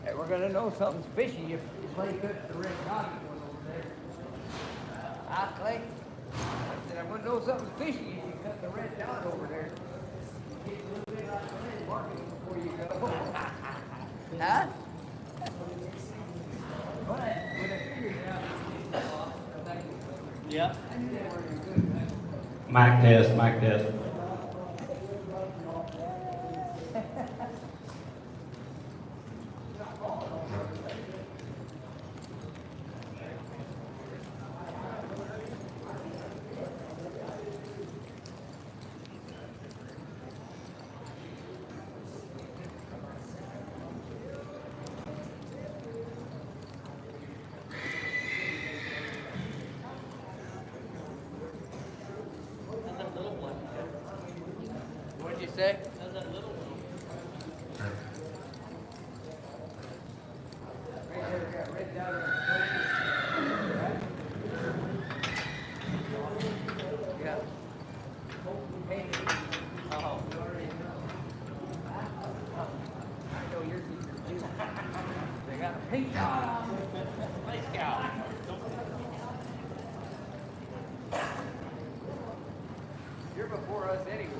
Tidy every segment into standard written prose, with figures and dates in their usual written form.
Hey, we're gonna know something's fishy if Clay cuts the red dot one over there. Clay? I said I'm gonna know something's fishy if you cut the red dot over there. You get a little bit like Clay marking before you go. Huh? But when I figured it out, Yep. I knew they were good. Mic test, mic test. What'd you say? Red dot on the right? Yeah. Hey. Oh, you already know. I know your secret too. They got a pink dot on them. Nice cow. You're before us anyway.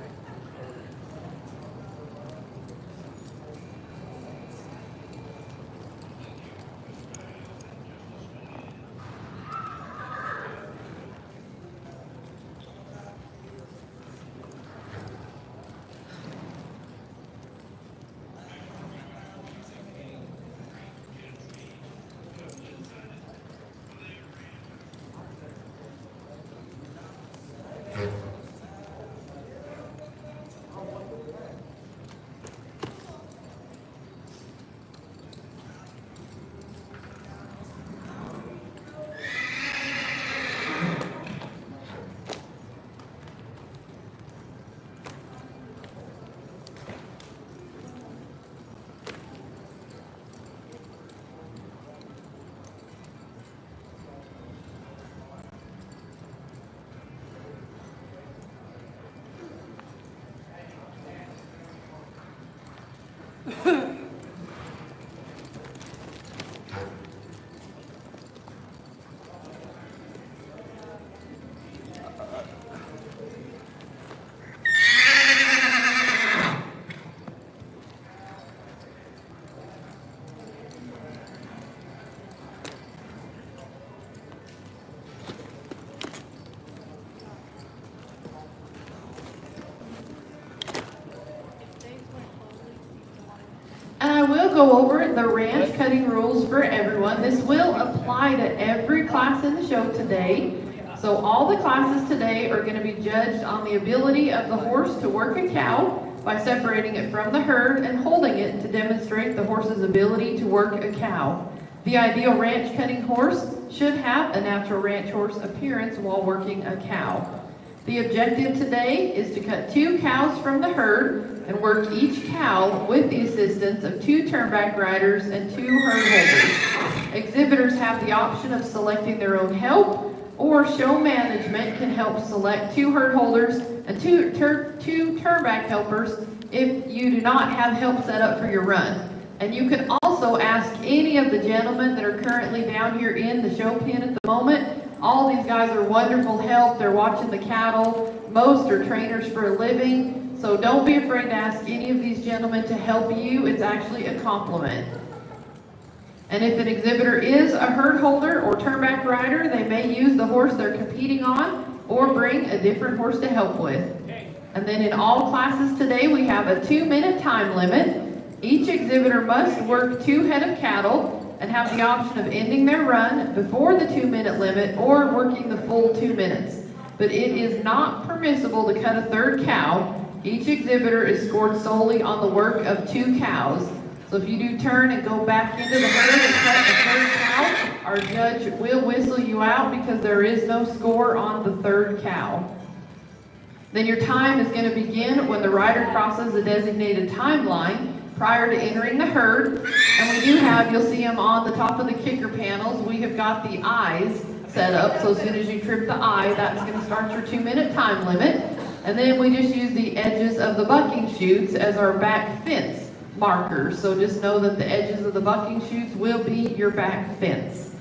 I will go over the ranch cutting rules for everyone. This will apply to every class in the show today. So all the classes today are going to be judged on the ability of the horse to work a cow by separating it from the herd and holding it to demonstrate the horse's ability to work a cow. The ideal ranch cutting horse should have a natural ranch horse appearance while working a cow. The objective today is to cut 2 cows from the herd and work each cow with the assistance of 2 turnback riders and 2 herd holders. Exhibitors have the option of selecting their own help, or show management can help select 2 herd holders and 2 turnback helpers if you do not have help set up for your run. And you can also ask any of the gentlemen that are currently down here in the show pen at the moment. All these guys are wonderful help. They're watching the cattle. Most are trainers for a living. So don't be afraid to ask any of these gentlemen to help you. It's actually a compliment. And if an exhibitor is a herd holder or turnback rider, they may use the horse they're competing on or bring a different horse to help with. And then in all classes today, we have a 2-minute time limit. Each exhibitor must work 2 head of cattle and have the option of ending their run before the 2-minute limit or working the full 2 minutes. But it is not permissible to cut a 3rd cow. Each exhibitor is scored solely on the work of 2 cows. So if you do turn and go back into the herd and cut the 3rd cow, our judge will whistle you out because there is no score on the 3rd cow. Then your time is going to begin when the rider crosses the designated timeline prior to entering the herd. And we do have, you'll see them on the top of the kicker panels, we have got the eyes set up. So as soon as you trip the eye, that's going to start your 2-minute time limit. And then we just use the edges of the bucking chutes as our back fence markers. So just know that the edges of the bucking chutes will be your back fence.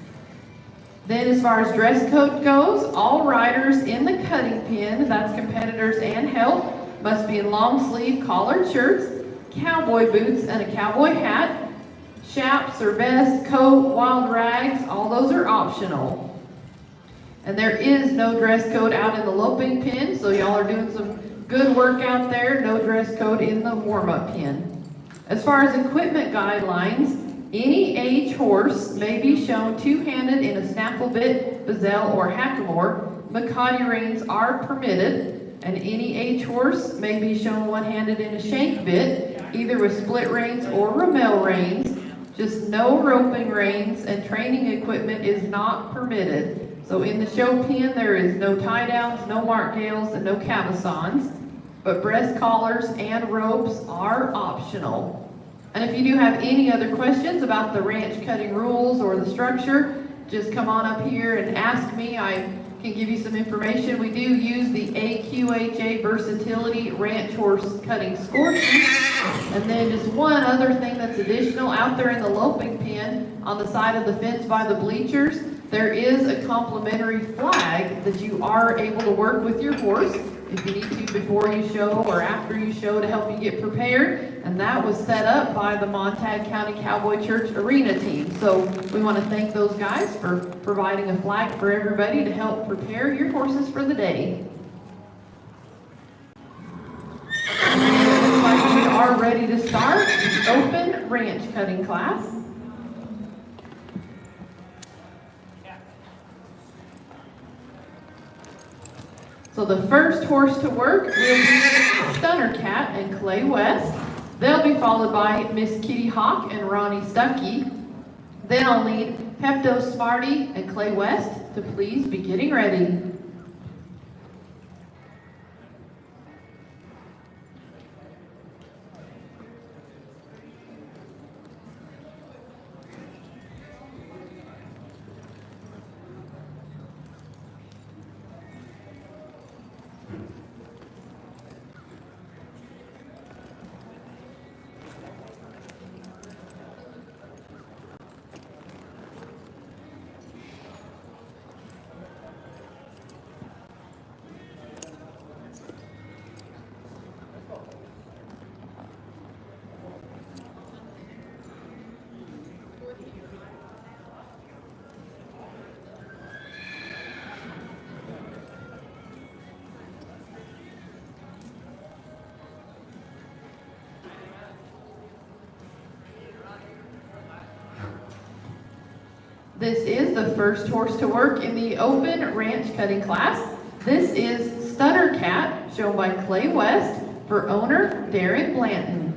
Then as far as dress code goes, all riders in the cutting pen, that's competitors and help, must be in long sleeve collared shirts, cowboy boots and a cowboy hat, chaps or vest, coat, wild rags, all those are optional. And there is no dress code out in the loping pen, so y'all are doing some good work out there. No dress code in the warm-up pen. As far as equipment guidelines, any age horse may be shown two-handed in a snaffle bit, gazelle, or hackamore. Makati reins are permitted, and any age horse may be shown one-handed in a shank bit, either with split reins or ramel reins. Just no roping reins, and training equipment is not permitted. So in the show pen, there is no tie downs, no martingales, and no cavessons, but breast collars and ropes are optional. And if you do have any other questions about the ranch cutting rules or the structure, just come on up here and ask me. I can give you some information. We do use the AQHA Versatility Ranch Horse Cutting Score Sheet. And then just one other thing that's additional, out there in the loping pen on the side of the fence by the bleachers, there is a complimentary flag that you are able to work with your horse if you need to before you show or after you show to help you get prepared. And that was set up by the Montague County Cowboy Church Arena team. So we want to thank those guys for providing a flag for everybody to help prepare your horses for the day. Looks like we are ready to start the open ranch cutting class. So the first horse to work will be Stunner Cat and Clay West. They'll be followed by Miss Kitty Hawk and Ronnie Stuckey. Then I'll need Pepto Smarty and Clay West to please be getting ready. This is the first horse to work in the open ranch cutting class. This is Stunner Cat, shown by Clay West, for owner Darren Blanton.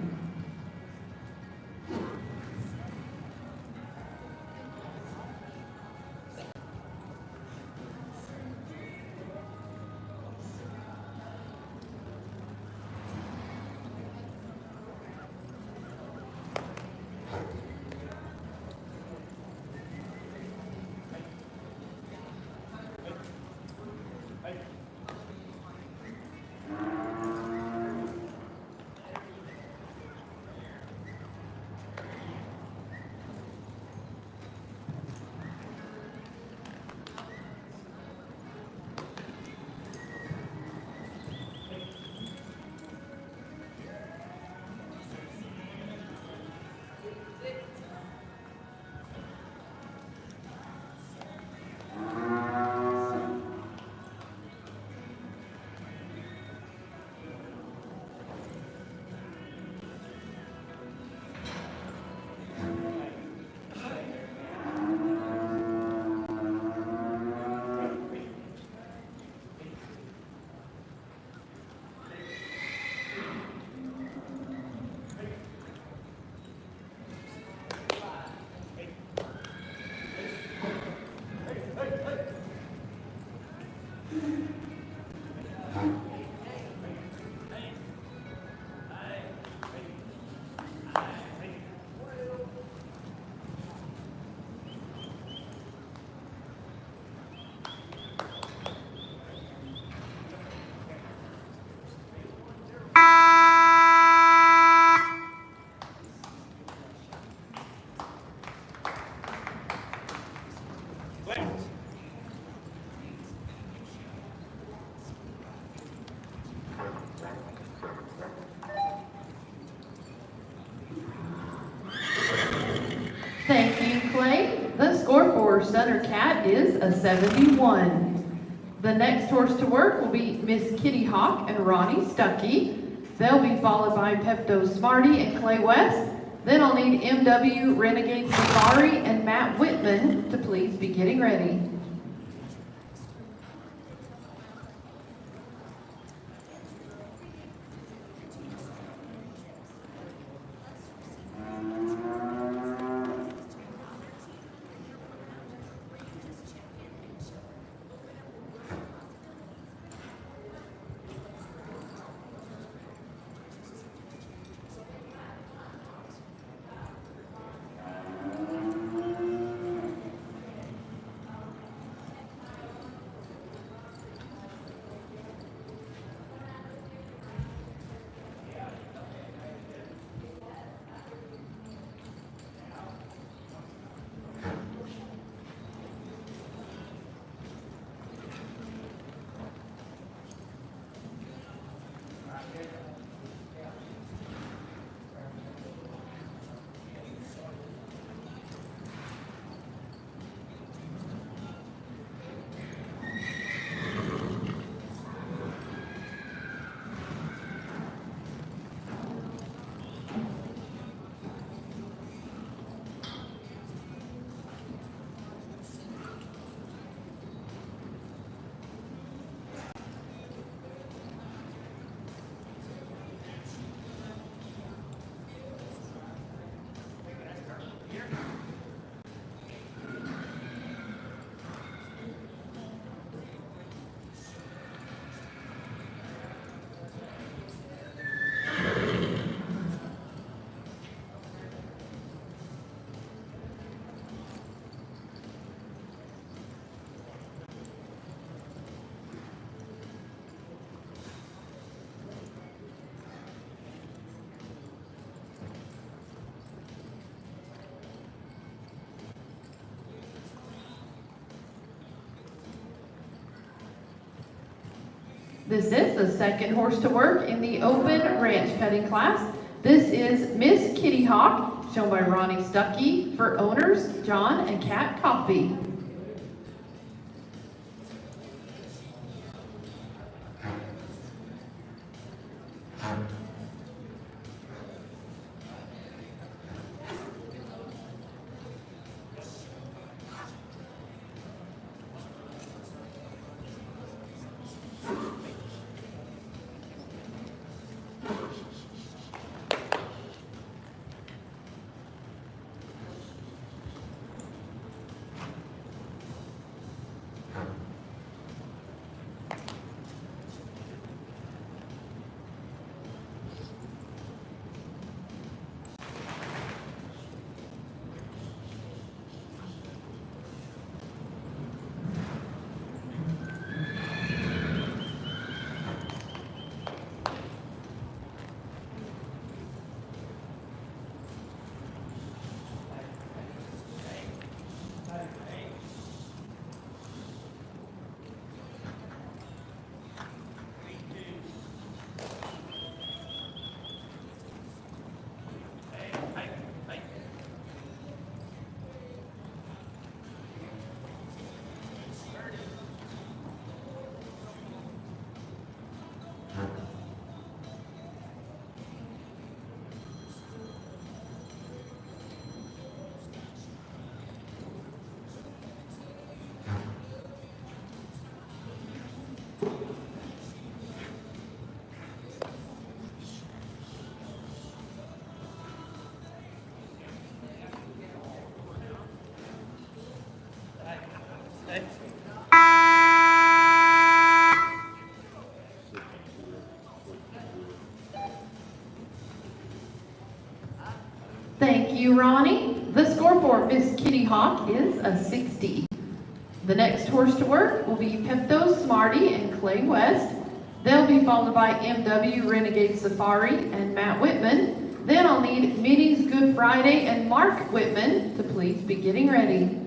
Thank you, Clay. The score for Sutter Cat is a 71. The next horse to work will be Miss Kitty Hawk and Ronnie Stuckey. They'll be followed by Pepto Smarty and Clay West. Then I'll need MW Renegade Safari and Matt Whitman to please be getting ready. This is the second horse to work in the open ranch cutting class. This is Miss Kitty Hawk, shown by Ronnie Stuckey, for owners John and Kat Coffey. Thank you, Ronnie. The score for Miss Kitty Hawk is a 60. The next horse to work will be Pepto Smarty and Clay West. They'll be followed by MW Renegade Safari and Matt Whitman. Then I'll need Minnie's Good Friday and Mark Whitman to please be getting ready.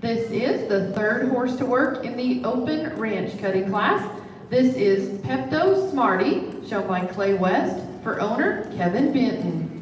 This is the third horse to work in the open ranch cutting class. This is Pepto Smarty, shown by Clay West, for owner Kevin Benton.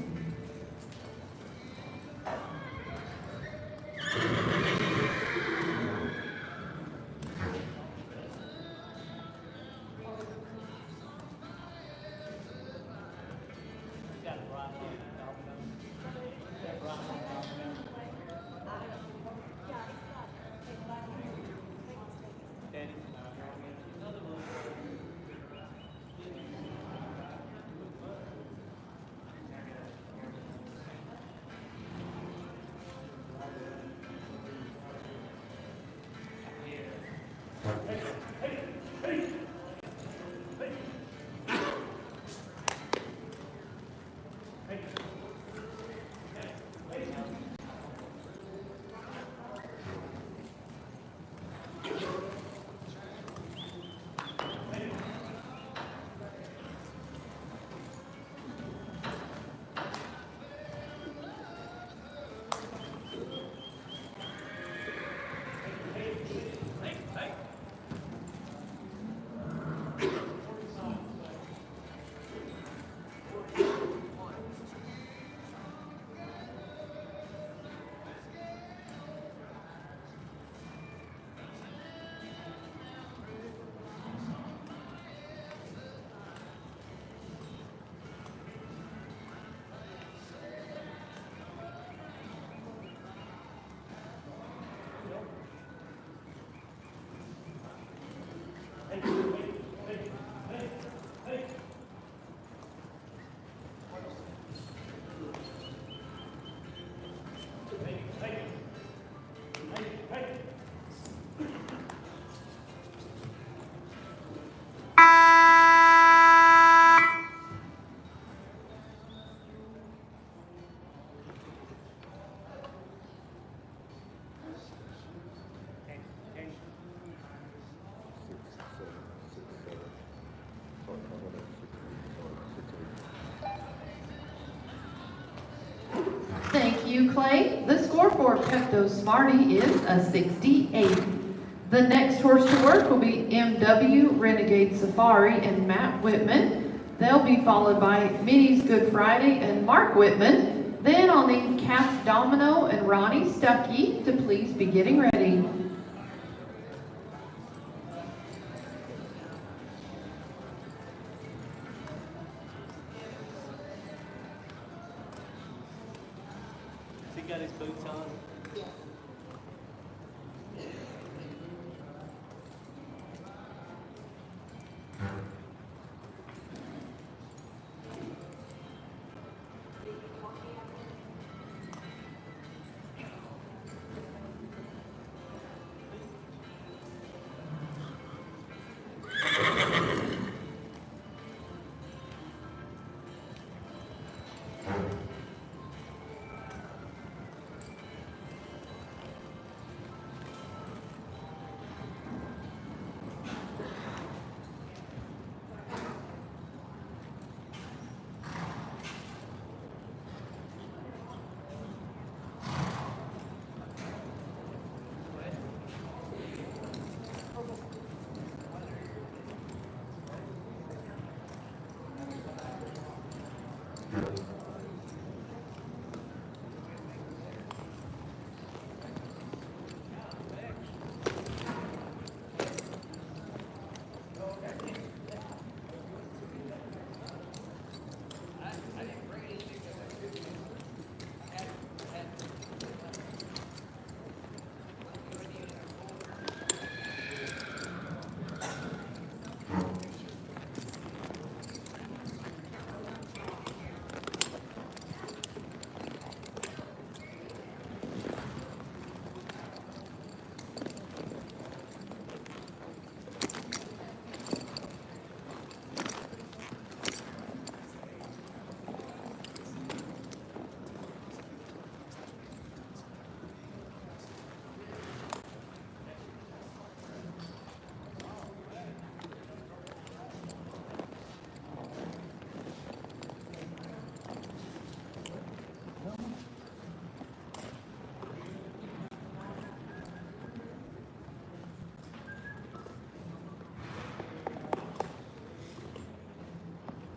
Thank you, Clay. The score for Pepto Smarty is a 68. The next horse to work will be MW Renegade Safari and Matt Whitman. They'll be followed by Minnie's Good Friday and Mark Whitman. Then I'll need Cass Domino and Ronnie Stuckey to please be getting ready. He got his boots on.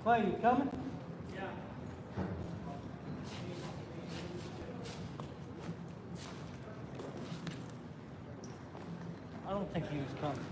Clay, you coming? I don't think he was coming.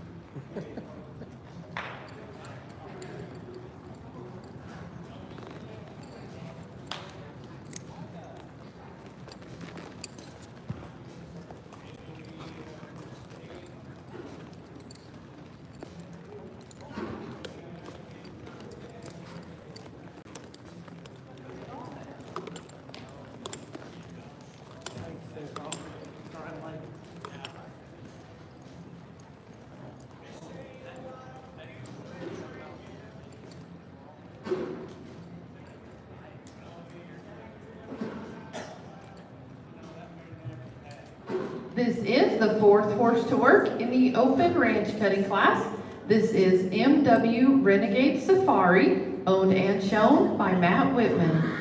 This is the fourth horse to work in the open ranch cutting class. This is MW Renegade Safari, owned and shown by Matt Whitman.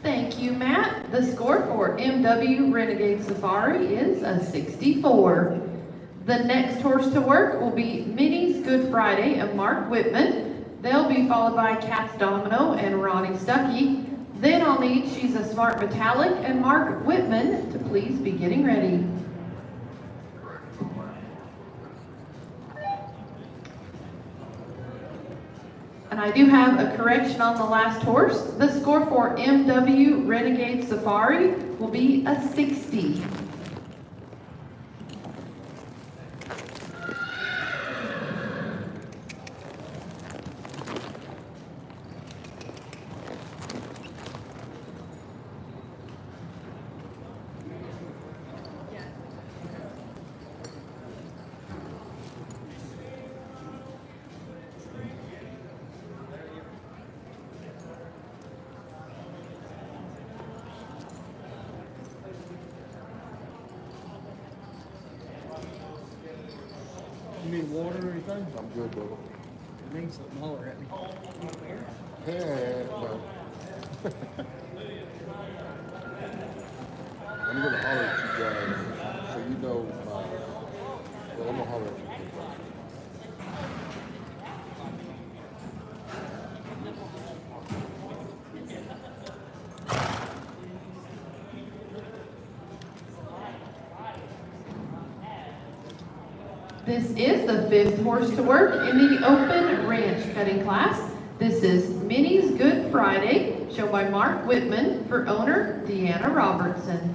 Thank you, Matt. The score for MW Renegade Safari is a 64. The next horse to work will be Minnie's Good Friday of Mark Whitman. They'll be followed by Cat's Domino and Ronnie Stuckey. Then I'll need She's a Smart Metallic and Mark Whitman to please be getting ready. And I do have a correction on the last horse. The score for MW Renegade Safari will be a 60. You need water or anything? I'm good, brother. It means something, holler at me. Hey, well. I'm gonna holler at you guys, so you know well, I'm gonna holler at you. This is the fifth horse to work in the open ranch cutting class. This is Minnie's Good Friday, shown by Mark Whitman for owner Deanna Robertson.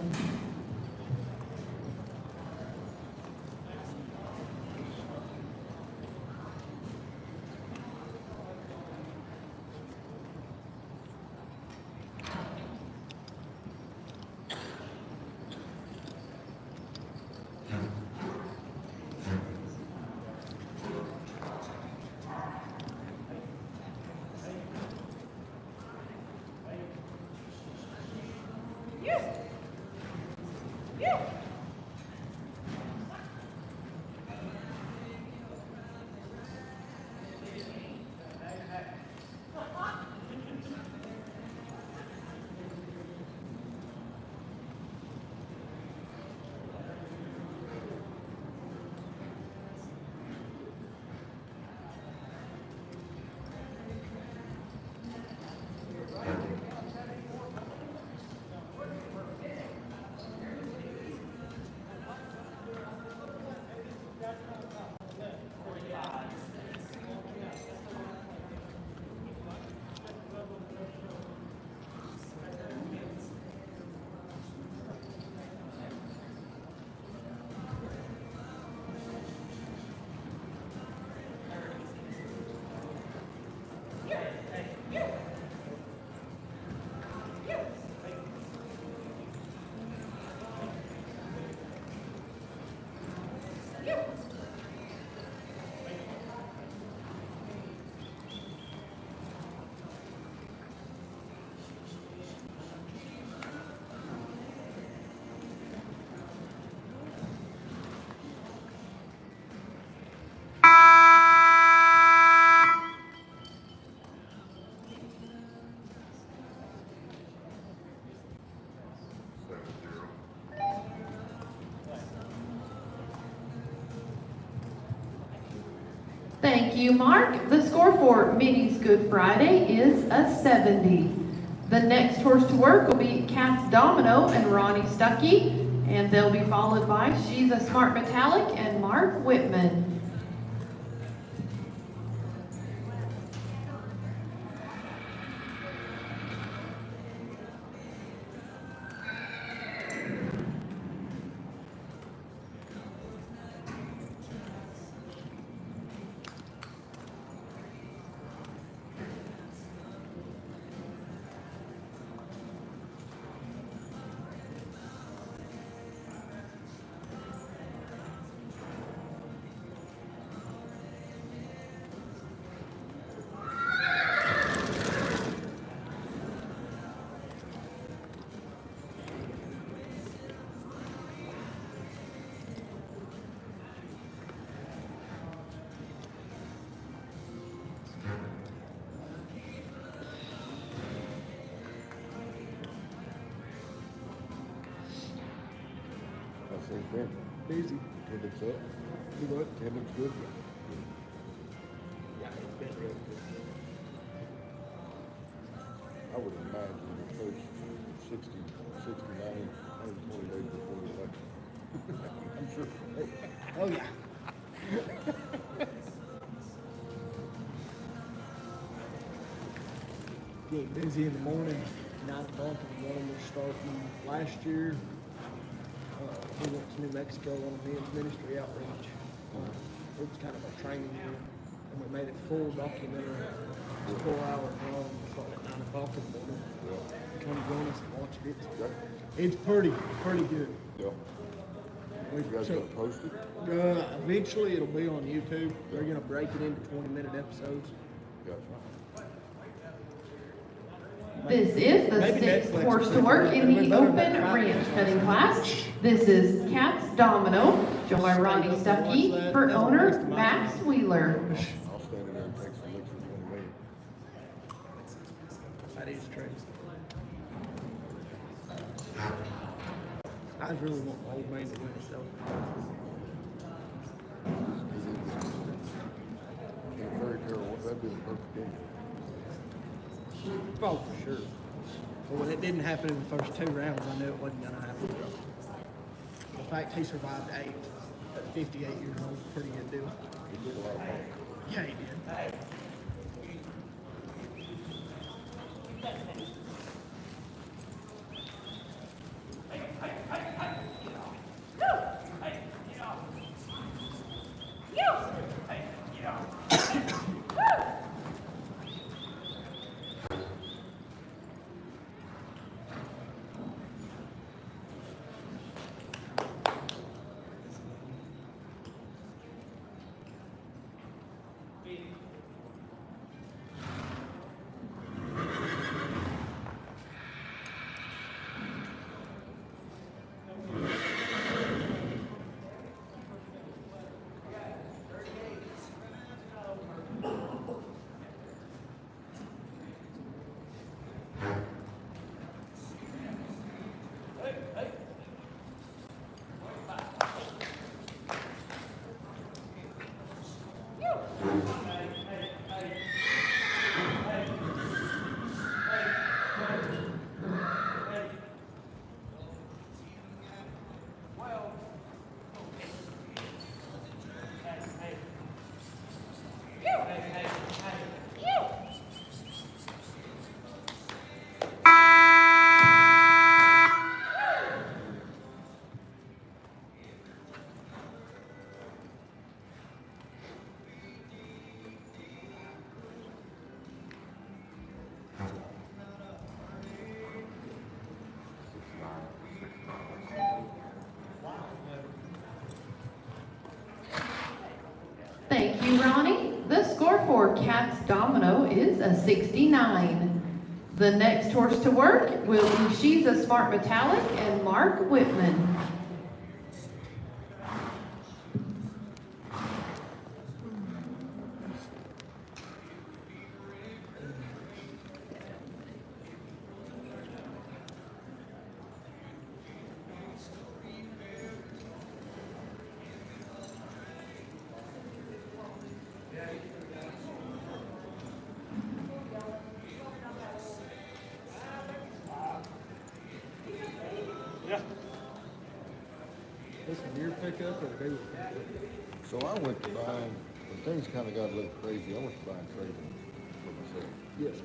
Thank you, Mark. The score for Minnie's Good Friday is a 70. The next horse to work will be Cat's Domino and Ronnie Stuckey, and they'll be followed by She's a Smart Metallic and Mark Whitman. Easy. Attendance up. You know, attendance good. I would imagine the first 60, 69, 120 days before the election. I'm sure. Oh, yeah. Get busy in the morning, 9 o'clock in the morning. We're starting last year. We went to New Mexico on a men's ministry outreach. It was kind of a training year, and we made it full documentary. It was 4 hours long. We started at 9 o'clock in the morning. Come join us and watch it. It's pretty good. Yeah. You guys gonna post it? Eventually, it'll be on YouTube. They're gonna break it into 20-minute episodes. Gotcha. This is the Maybe sixth Netflix horse will to take work it. in the It'll be better open than that. ranch cutting class. This is Cat's Domino, shown by Ronnie Stuckey for owner Max Wheeler. I'll stand in there and take some looks at 1 minute. That is true. I really want the old man to win it, though. In a fairy tale, that'd be the perfect game. Oh, for sure. But when it didn't happen in the first 2 rounds, I knew it wasn't going to happen. The fact he survived 8 at 58 years old is a pretty good deal. He did a lot of fun. Yeah, he did. for Cat's Domino is a 69. The next horse to work will be She's a Smart Metallic and Mark Whitman. This a deer pickup or a deer? So I went to buying, when things kinda got a little crazy, I went to buying trading for myself. Yes.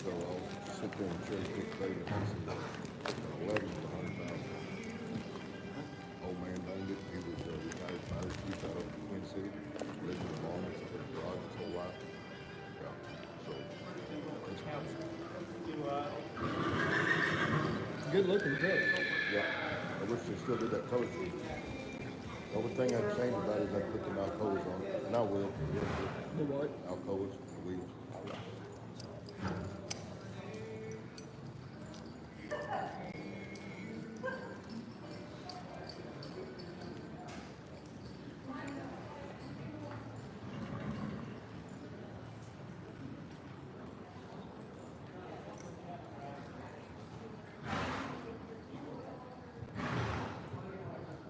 So I'll sit there and cherry pick trading. I said, 11 to 100,000. Old man owned it, he was retired fire chief out of Twin City, lived in the barn, for the garage his whole life. Yeah, so, Good looking truck. yeah, I wish they still did that color scheme. The only thing I'd change about it is I'd put the Alcoas on it, and I will. The what? Alcoas, the wheels.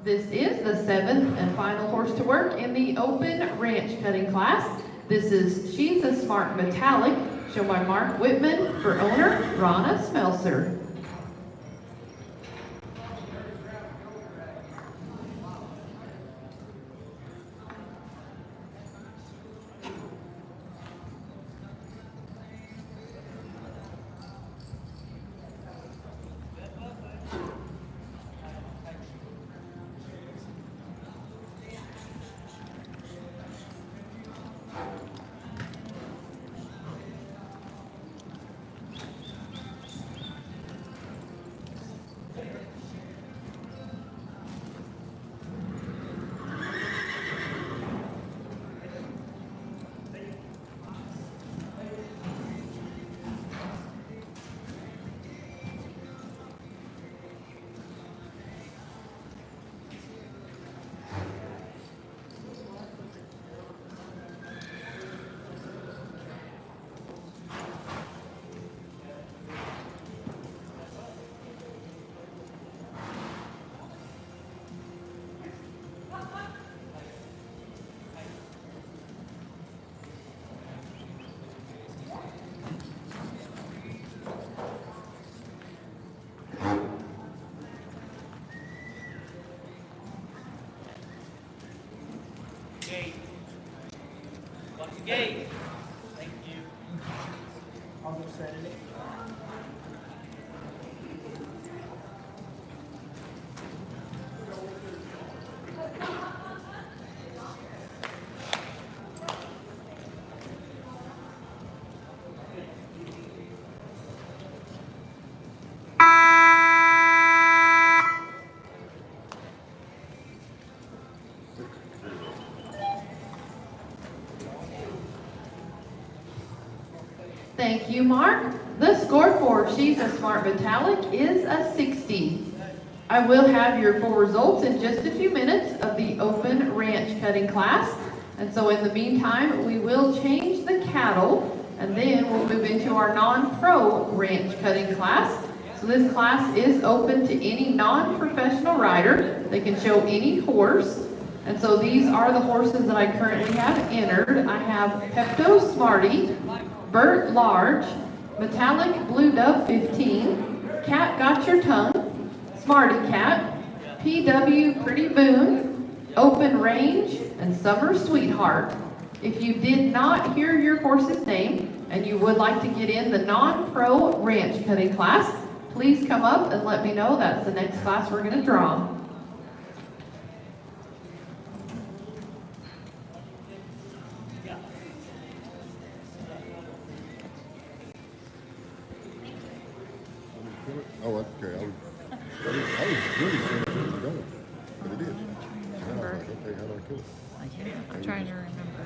This is the 7th and final horse to work in the open ranch cutting class. This is She's a Smart Metallic, shown by Mark Whitman for owner Ronna Smelser. Gate. Watch the gate. Thank you. Almost Saturday. Thank you, Mark. The score for She's a Smart Metallic is a 60. I will have your full results in just a few minutes of the open ranch cutting class. And so in the meantime, we will change the cattle and then we'll move into our non-pro ranch cutting class. So this class is open to any non-professional rider. They can show any horse. And so these are the horses that I currently have entered. I have Pepto Smarty, Burt Large, Metallic Blue Dove 15, Cat Got Your Tongue, Smarty Cat, PW Pretty Boon, Open Range, and Summer Sweetheart. If you did not hear your horse's name and you would like to get in the non-pro ranch cutting class, please come up and let me know. That's the next class we're going to draw. Oh, okay, I was really seeing if it was going, but it is. And I was like, okay, how do I kill it? I can't. I'm trying to remember.